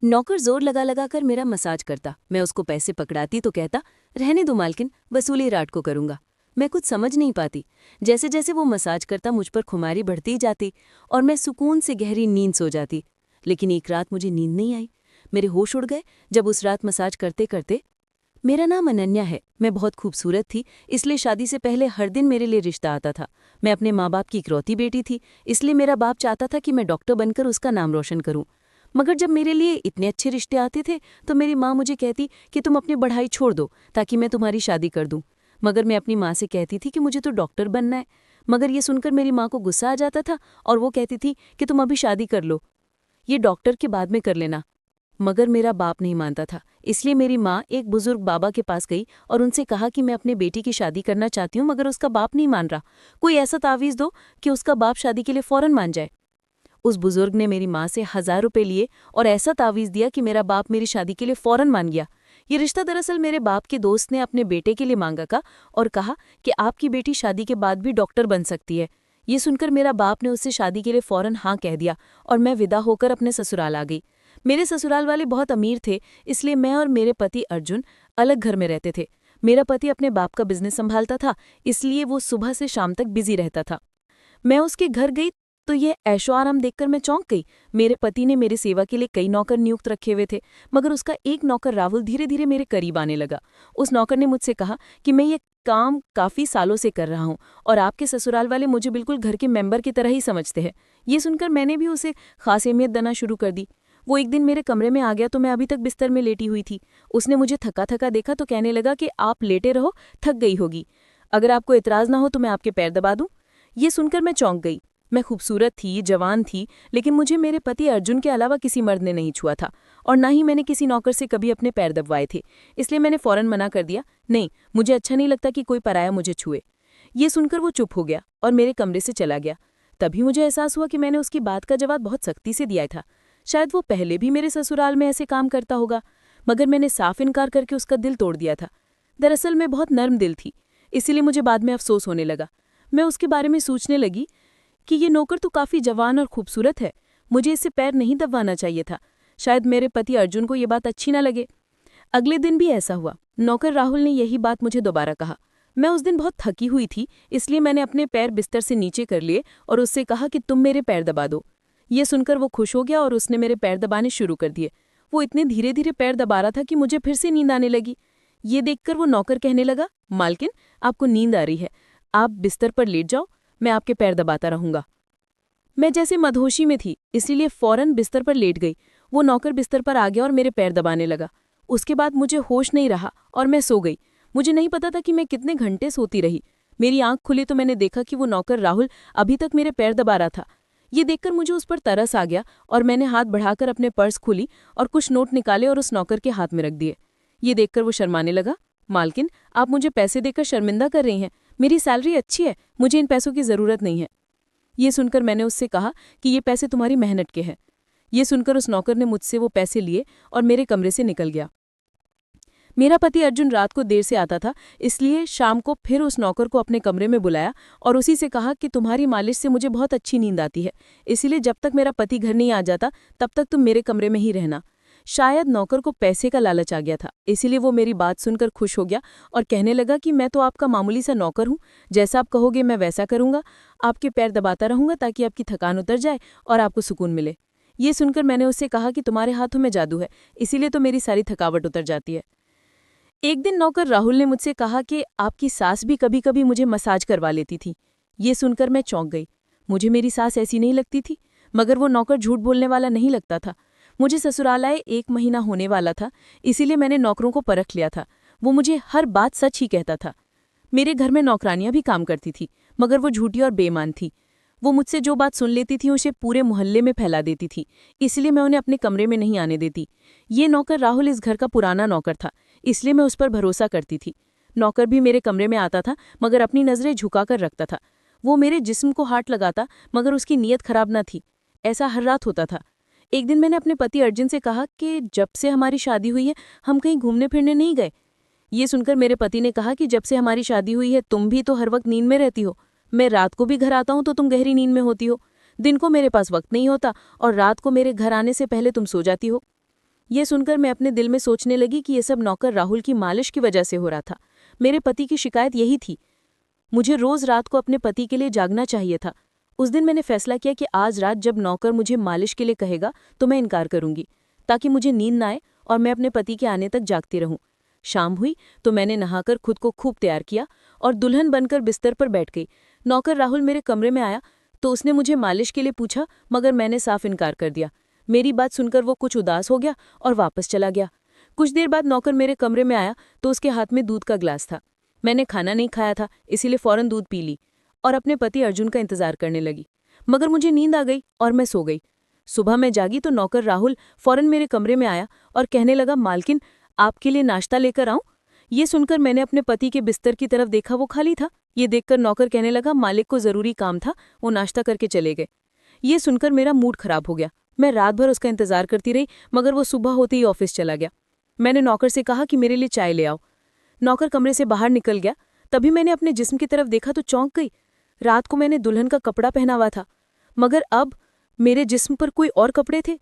नौकर जोर लगा लगा कर मेरा मसाज करता। मैं उसको पैसे पकड़ाती तो कहता, रहने दो मालकिन, वसूली रात को करूंगा। मैं कुछ समझ नहीं पाती। जैसे जैसे वो मसाज करता मुझ पर खुमारी बढ़ती जाती और मैं सुकून से गहरी नींद सो जाती। लेकिन एक रात मुझे नींद नहीं आई। मेरे होश उड़ गए जब उस रात मसाज करते करते। मेरा नाम अनन्या है। मैं बहुत खूबसूरत थी, इसलिए शादी से पहले हर दिन मेरे लिए रिश्ता आता था। मैं अपने माँ बाप की इकलौती बेटी थी, इसलिए मेरा बाप चाहता था कि मैं डॉक्टर बनकर उसका नाम रोशन करूं। मगर जब मेरे लिए इतने अच्छे रिश्ते आते थे तो मेरी माँ मुझे कहती कि तुम अपनी पढ़ाई छोड़ दो ताकि मैं तुम्हारी शादी कर दूं। मगर मैं अपनी माँ से कहती थी कि मुझे तो डॉक्टर बनना है। मगर ये सुनकर मेरी माँ को गुस्सा आ जाता था और वो कहती थी कि तुम अभी शादी कर लो, ये डॉक्टर के बाद में कर लेना। मगर मेरा बाप नहीं मानता था, इसलिए मेरी माँ एक बुजुर्ग बाबा के पास गई और उनसे कहा कि मैं अपने बेटी की शादी करना चाहती हूँ, मगर उसका बाप नहीं मान रहा। कोई ऐसा तावीज़ दो कि उसका बाप शादी के लिए फौरन मान जाए। उस बुजुर्ग ने मेरी माँ से 1000 रुपये लिए और ऐसा तावीज़ दिया कि मेरा बाप मेरी शादी के लिए फौरन मान गया। ये रिश्ता दरअसल मेरे बाप के दोस्त ने अपने बेटे के लिए मांगा था और कहा कि आपकी बेटी शादी के बाद भी डॉक्टर बन सकती है। ये सुनकर मेरा बाप ने उससे शादी के लिए फौरन हाँ कह दिया और मैं विदा होकर अपने ससुराल आ गई। मेरे ससुराल वाले बहुत अमीर थे, इसलिए मैं और मेरे पति अर्जुन अलग घर में रहते थे। मेरा पति अपने बाप का बिजनेस संभालता था, इसलिए वो सुबह से शाम तक बिजी रहता था। मैं उसके घर गई तो ये ऐशो आराम देखकर मैं चौंक गई। मेरे पति ने मेरी सेवा के लिए कई नौकर नियुक्त रखे हुए थे, मगर उसका एक नौकर राहुल धीरे धीरे मेरे करीब आने लगा। उस नौकर ने मुझसे कहा कि मैं ये काम काफ़ी सालों से कर रहा हूँ और आपके ससुराल वाले मुझे बिल्कुल घर के मेंबर की तरह ही समझते हैं। ये सुनकर मैंने भी उसे खास अहमियत देना शुरू कर दी। वो एक दिन मेरे कमरे में आ गया तो मैं अभी तक बिस्तर में लेटी हुई थी। उसने मुझे थका थका देखा तो कहने लगा कि आप लेटे रहो, थक गई होगी। अगर आपको इतराज़ ना हो तो मैं आपके पैर दबा दूं। ये सुनकर मैं चौंक गई। मैं खूबसूरत थी, जवान थी, लेकिन मुझे मेरे पति अर्जुन के अलावा किसी मर्द ने नहीं छुआ था और ना ही मैंने किसी नौकर से कभी अपने पैर दबवाए थे। इसलिए मैंने फौरन मना कर दिया, नहीं, मुझे अच्छा नहीं लगता कि कोई पराया मुझे छुए। ये सुनकर वो चुप हो गया और मेरे कमरे से चला गया। तभी मुझे एहसास हुआ कि मैंने उसकी बात का जवाब बहुत सख्ती से दिया था। शायद वो पहले भी मेरे ससुराल में ऐसे काम करता होगा, मगर मैंने साफ इनकार करके उसका दिल तोड़ दिया था। दरअसल मैं बहुत नर्म दिल थी, इसीलिए मुझे बाद में अफसोस होने लगा। मैं उसके बारे में सोचने लगी कि ये नौकर तो काफ़ी जवान और खूबसूरत है, मुझे इससे पैर नहीं दबवाना चाहिए था। शायद मेरे पति अर्जुन को ये बात अच्छी ना लगे। अगले दिन भी ऐसा हुआ। नौकर राहुल ने यही बात मुझे दोबारा कहा। मैं उस दिन बहुत थकी हुई थी, इसलिए मैंने अपने पैर बिस्तर से नीचे कर लिए और उससे कहा कि तुम मेरे पैर दबा दो। ये सुनकर वो खुश हो गया और उसने मेरे पैर दबाने शुरू कर दिए। वो इतने धीरे धीरे पैर दबा रहा था कि मुझे फिर से नींद आने लगी। ये देखकर वो नौकर कहने लगा, मालकिन, आपको नींद आ रही है, आप बिस्तर पर लेट जाओ, मैं आपके पैर दबाता रहूंगा। मैं जैसे मदहोशी में थी, इसीलिए फौरन बिस्तर पर लेट गई। वो नौकर बिस्तर पर आ गया और मेरे पैर दबाने लगा। उसके बाद मुझे होश नहीं रहा और मैं सो गई। मुझे नहीं पता था कि मैं कितने घंटे सोती रही। मेरी आंख खुली तो मैंने देखा कि वो नौकर राहुल अभी तक मेरे पैर दबा रहा था। ये देखकर मुझे उस पर तरस आ गया और मैंने हाथ बढ़ाकर अपने पर्स खोली और कुछ नोट निकाले और उस नौकर के हाथ में रख दिए। ये देखकर वो शर्माने लगा, मालकिन, आप मुझे पैसे देकर शर्मिंदा कर रही हैं, मेरी सैलरी अच्छी है, मुझे इन पैसों की ज़रूरत नहीं है। ये सुनकर मैंने उससे कहा कि ये पैसे तुम्हारी मेहनत के हैं। ये सुनकर उस नौकर ने मुझसे वो पैसे लिए और मेरे कमरे से निकल गया। मेरा पति अर्जुन रात को देर से आता था, इसलिए शाम को फिर उस नौकर को अपने कमरे में बुलाया और उसी से कहा कि तुम्हारी मालिश से मुझे बहुत अच्छी नींद आती है, इसीलिए जब तक मेरा पति घर नहीं आ जाता तब तक तुम मेरे कमरे में ही रहना। शायद नौकर को पैसे का लालच आ गया था, इसीलिए वो मेरी बात सुनकर खुश हो गया और कहने लगा कि मैं तो आपका मामूली सा नौकर हूँ, जैसा आप कहोगे मैं वैसा करूँगा, आपके पैर दबाता रहूँगा ताकि आपकी थकान उतर जाए और आपको सुकून मिले। ये सुनकर मैंने उससे कहा कि तुम्हारे हाथों में जादू है, इसीलिए तो मेरी सारी थकावट उतर जाती है। एक दिन नौकर राहुल ने मुझसे कहा कि आपकी सास भी कभी कभी मुझे मसाज करवा लेती थी। ये सुनकर मैं चौंक गई। मुझे मेरी सास ऐसी नहीं लगती थी, मगर वो नौकर झूठ बोलने वाला नहीं लगता था। मुझे ससुराल आए 1 महीना होने वाला था, इसीलिए मैंने नौकरों को परख लिया था। वो मुझे हर बात सच ही कहता था। मेरे घर में नौकरानियां भी काम करती थी, मगर वो झूठी और बेईमान थी। वो मुझसे जो बात सुन लेती थी उसे पूरे मोहल्ले में फैला देती थी, इसलिए मैं उन्हें अपने कमरे में नहीं आने देती। ये नौकर राहुल इस घर का पुराना नौकर था, इसलिए मैं उस पर भरोसा करती थी। नौकर भी मेरे कमरे में आता था, मगर अपनी नज़रें झुकाकर रखता था। वो मेरे जिस्म को हाथ लगाता, मगर उसकी नीयत खराब न थी। ऐसा हर रात होता था। एक दिन मैंने अपने पति अर्जुन से कहा कि जब से हमारी शादी हुई है हम कहीं घूमने फिरने नहीं गए। ये सुनकर मेरे पति ने कहा कि जब से हमारी शादी हुई है तुम भी तो हर वक्त नींद में रहती हो। मैं रात को भी घर आता हूँ तो तुम गहरी नींद में होती हो। दिन को मेरे पास वक्त नहीं होता और रात को मेरे घर आने से पहले तुम सो जाती हो। ये सुनकर मैं अपने दिल में सोचने लगी कि ये सब नौकर राहुल की मालिश की वजह से हो रहा था। मेरे पति की शिकायत यही थी। मुझे रोज रात को अपने पति के लिए जागना चाहिए था। उस दिन मैंने फैसला किया कि आज रात जब नौकर मुझे मालिश के लिए कहेगा तो मैं इनकार करूंगी, ताकि मुझे नींद ना आए और मैं अपने पति के आने तक जागती रहूं। शाम हुई तो मैंने नहाकर खुद को खूब तैयार किया और दुल्हन बनकर बिस्तर पर बैठ गई। नौकर राहुल मेरे कमरे में आया तो उसने मुझे मालिश के लिए पूछा, मगर मैंने साफ इनकार कर दिया। मेरी बात सुनकर वो कुछ उदास हो गया और वापस चला गया। कुछ देर बाद नौकर मेरे कमरे में आया तो उसके हाथ में दूध का ग्लास था। मैंने खाना नहीं खाया था, इसीलिए फौरन दूध पी ली और अपने पति अर्जुन का इंतजार करने लगी। मगर मुझे नींद आ गई और मैं सो गई। सुबह मैं जागी तो नौकर राहुल फौरन मेरे कमरे में आया और कहने लगा, मालकिन आपके लिए नाश्ता लेकर आऊं? ये सुनकर मैंने अपने पति के बिस्तर की तरफ देखा, वो खाली था। ये देखकर नौकर कहने लगा, मालिक को जरूरी काम था, वो नाश्ता करके चले गए। ये सुनकर मेरा मूड खराब हो गया। मैं रात भर उसका इंतजार करती रही, मगर वो सुबह होते ही ऑफिस चला गया। मैंने नौकर से कहा कि मेरे लिए चाय ले आओ। नौकर कमरे से बाहर निकल गया। तभी मैंने अपने जिस्म की तरफ देखा तो चौंक गई। रात को मैंने दुल्हन का कपड़ा पहना हुआ था, मगर अब मेरे जिस्म पर कोई और कपड़े थे।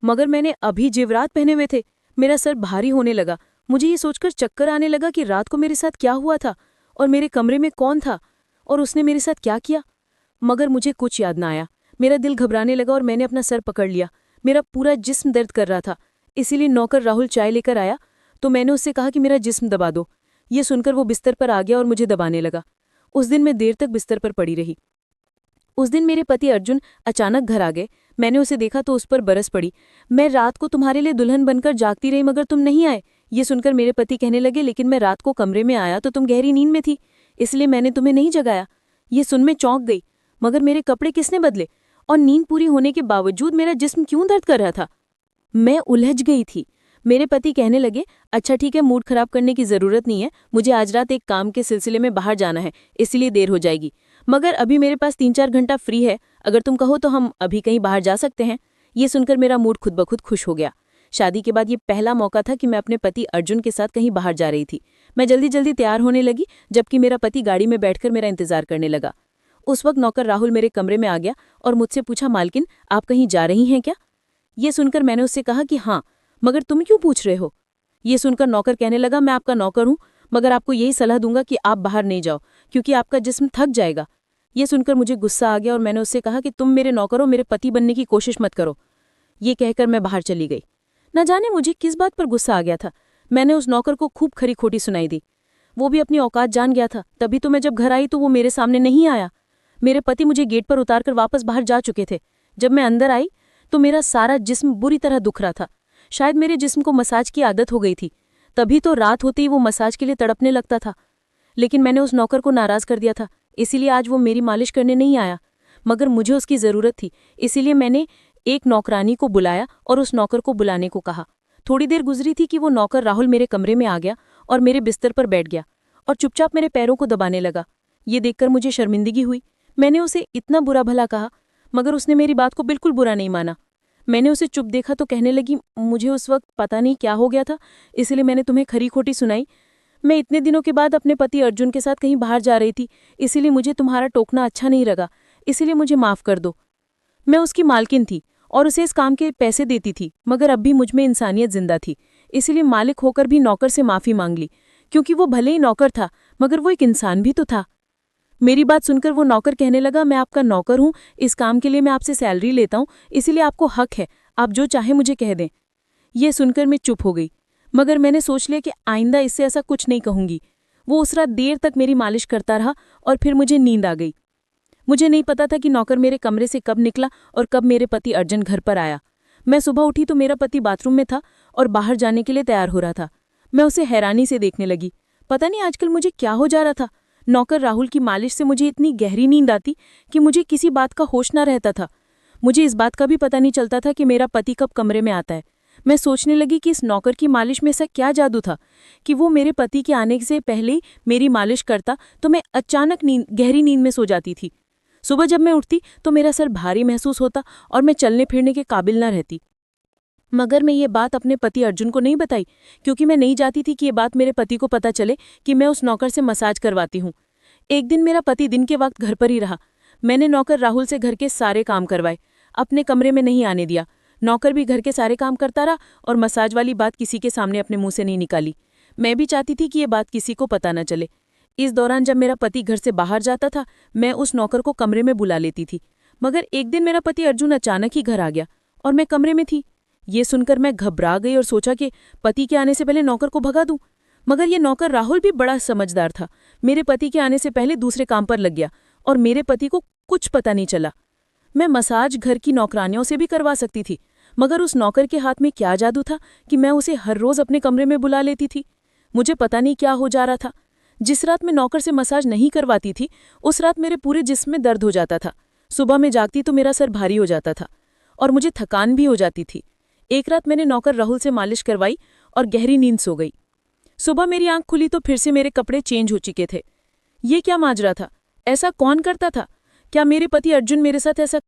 मगर मैंने अभी जेवरात पहने हुए थे। मेरा सर भारी होने लगा। मुझे ये सोचकर चक्कर आने लगा कि रात को मेरे साथ क्या हुआ था और मेरे कमरे में कौन था और उसने मेरे साथ क्या किया। मगर मुझे कुछ याद ना आया। मेरा दिल घबराने लगा और मैंने अपना सर पकड़ लिया। मेरा पूरा जिस्म दर्द कर रहा था। इसीलिए नौकर राहुल चाय लेकर आया तो मैंने उससे कहा कि मेरा जिस्म दबा दो। ये सुनकर वो बिस्तर पर आ गया और मुझे दबाने लगा। उस दिन मैं देर तक बिस्तर पर पड़ी रही। उस दिन मेरे पति अर्जुन अचानक घर आ गए। मैंने उसे देखा तो उस पर बरस पड़ी। मैं रात को तुम्हारे लिए दुल्हन बनकर जागती रही, मगर तुम नहीं आए। ये सुनकर मेरे पति कहने लगे, लेकिन मैं रात को कमरे में आया तो तुम गहरी नींद में थी, इसलिए मैंने तुम्हें नहीं जगाया। ये सुन मैं चौंक गई। मगर मेरे कपड़े किसने बदले और नींद पूरी होने के बावजूद मेरा जिस्म क्यों दर्द कर रहा था? मैं उलझ गई थी। मेरे पति कहने लगे, अच्छा ठीक है, मूड खराब करने की जरूरत नहीं है। मुझे आज रात एक काम के सिलसिले में बाहर जाना है, इसलिए देर हो जाएगी। मगर अभी मेरे पास 3-4 घंटा फ्री है। अगर तुम कहो तो हम अभी कहीं बाहर जा सकते हैं। ये सुनकर मेरा मूड खुद ब खुद खुश हो गया। शादी के बाद ये पहला मौका था कि मैं अपने पति अर्जुन के साथ कहीं बाहर जा रही थी। मैं जल्दी जल्दी तैयार होने लगी, जबकि मेरा पति गाड़ी में बैठकर मेरा इंतजार करने लगा। उस वक्त नौकर राहुल मेरे कमरे में आ गया और मुझसे पूछा, मालकिन आप कहीं जा रही हैं क्या? ये सुनकर मैंने उससे कहा कि हाँ, मगर तुम क्यों पूछ रहे हो? ये सुनकर नौकर कहने लगा, मैं आपका नौकर हूं, मगर आपको यही सलाह दूंगा कि आप बाहर नहीं जाओ, क्योंकि आपका जिस्म थक जाएगा। ये सुनकर मुझे गुस्सा आ गया और मैंने उससे कहा कि तुम मेरे नौकर हो, मेरे पति बनने की कोशिश मत करो। ये कहकर मैं बाहर चली गई। न जाने मुझे किस बात पर गुस्सा आ गया था। मैंने उस नौकर को खूब खरी खोटी सुनाई दी। वो भी अपनी औकात जान गया था। तभी तो मैं जब घर आई तो वो मेरे सामने नहीं आया। मेरे पति मुझे गेट पर उतारकर वापस बाहर जा चुके थे। जब मैं अंदर आई तो मेरा सारा जिस्म बुरी तरह दुख रहा था। शायद मेरे जिस्म को मसाज की आदत हो गई थी, तभी तो रात होते ही वो मसाज के लिए तड़पने लगता था। लेकिन मैंने उस नौकर को नाराज कर दिया था, इसीलिए आज वो मेरी मालिश करने नहीं आया। मगर मुझे उसकी ज़रूरत थी, इसीलिए मैंने एक नौकरानी को बुलाया और उस नौकर को बुलाने को कहा। थोड़ी देर गुजरी थी कि वो नौकर राहुल मेरे कमरे में आ गया और मेरे बिस्तर पर बैठ गया और चुपचाप मेरे पैरों को दबाने लगा। ये देखकर मुझे शर्मिंदगी हुई। मैंने उसे इतना बुरा भला कहा, मगर उसने मेरी बात को बिल्कुल बुरा नहीं माना। मैंने उसे चुप देखा तो कहने लगी, मुझे उस वक्त पता नहीं क्या हो गया था, इसलिए मैंने तुम्हें खरी खोटी सुनाई। मैं इतने दिनों के बाद अपने पति अर्जुन के साथ कहीं बाहर जा रही थी, इसीलिए मुझे तुम्हारा टोकना अच्छा नहीं लगा, इसीलिए मुझे माफ़ कर दो। मैं उसकी मालकिन थी और उसे इस काम के पैसे देती थी, मगर अब भी मुझमें इंसानियत जिंदा थी, इसीलिए मालिक होकर भी नौकर से माफ़ी मांग ली, क्योंकि वो भले ही नौकर था मगर वो एक इंसान भी तो था। मेरी बात सुनकर वो नौकर कहने लगा, मैं आपका नौकर हूँ, इस काम के लिए मैं आपसे सैलरी लेता हूँ, इसीलिए आपको हक है, आप जो चाहे मुझे कह दें। ये सुनकर मैं चुप हो गई, मगर मैंने सोच लिया कि आइंदा इससे ऐसा कुछ नहीं कहूँगी। वो उस रात देर तक मेरी मालिश करता रहा और फिर मुझे नींद आ गई। मुझे नहीं पता था कि नौकर मेरे कमरे से कब निकला और कब मेरे पति अर्जुन घर पर आया। मैं सुबह उठी तो मेरा पति बाथरूम में था और बाहर जाने के लिए तैयार हो रहा था। मैं उसे हैरानी से देखने लगी। पता नहीं आजकल मुझे क्या हो जा रहा था। नौकर राहुल की मालिश से मुझे इतनी गहरी नींद आती कि मुझे किसी बात का होश ना रहता था। मुझे इस बात का भी पता नहीं चलता था कि मेरा पति कब कमरे में आता है। मैं सोचने लगी कि इस नौकर की मालिश में ऐसा क्या जादू था कि वो मेरे पति के आने से पहले ही मेरी मालिश करता तो मैं अचानक गहरी नींद में सो जाती थी। सुबह जब मैं उठती तो मेरा सर भारी महसूस होता और मैं चलने फिरने के काबिल न रहती। मगर मैं ये बात अपने पति अर्जुन को नहीं बताई, क्योंकि मैं नहीं चाहती थी कि ये बात मेरे पति को पता चले कि मैं उस नौकर से मसाज करवाती हूँ। एक दिन मेरा पति दिन के वक्त घर पर ही रहा। मैंने नौकर राहुल से घर के सारे काम करवाए, अपने कमरे में नहीं आने दिया। नौकर भी घर के सारे काम करता रहा और मसाज वाली बात किसी के सामने अपने मुंह से नहीं निकाली। मैं भी चाहती थी कि ये बात किसी को पता न चले। इस दौरान जब मेरा पति घर से बाहर जाता था, मैं उस नौकर को कमरे में बुला लेती थी। मगर एक दिन मेरा पति अर्जुन अचानक ही घर आ गया और मैं कमरे में थी। ये सुनकर मैं घबरा गई और सोचा कि पति के आने से पहले नौकर को भगा दूं। मगर ये नौकर राहुल भी बड़ा समझदार था। मेरे पति के आने से पहले दूसरे काम पर लग गया और मेरे पति को कुछ पता नहीं चला। मैं मसाज घर की नौकरानियों से भी करवा सकती थी, मगर उस नौकर के हाथ में क्या जादू था कि मैं उसे हर रोज अपने कमरे में बुला लेती थी। मुझे पता नहीं क्या हो जा रहा था। जिस रात मैं नौकर से मसाज नहीं करवाती थी, उस रात मेरे पूरे जिस्म में दर्द हो जाता था। सुबह में जागती तो मेरा सर भारी हो जाता था और मुझे थकान भी हो जाती थी। एक रात मैंने नौकर राहुल से मालिश करवाई और गहरी नींद सो गई। सुबह मेरी आंख खुली तो फिर से मेरे कपड़े चेंज हो चुके थे। ये क्या माजरा था? ऐसा कौन करता था? क्या मेरे पति अर्जुन मेरे साथ ऐसा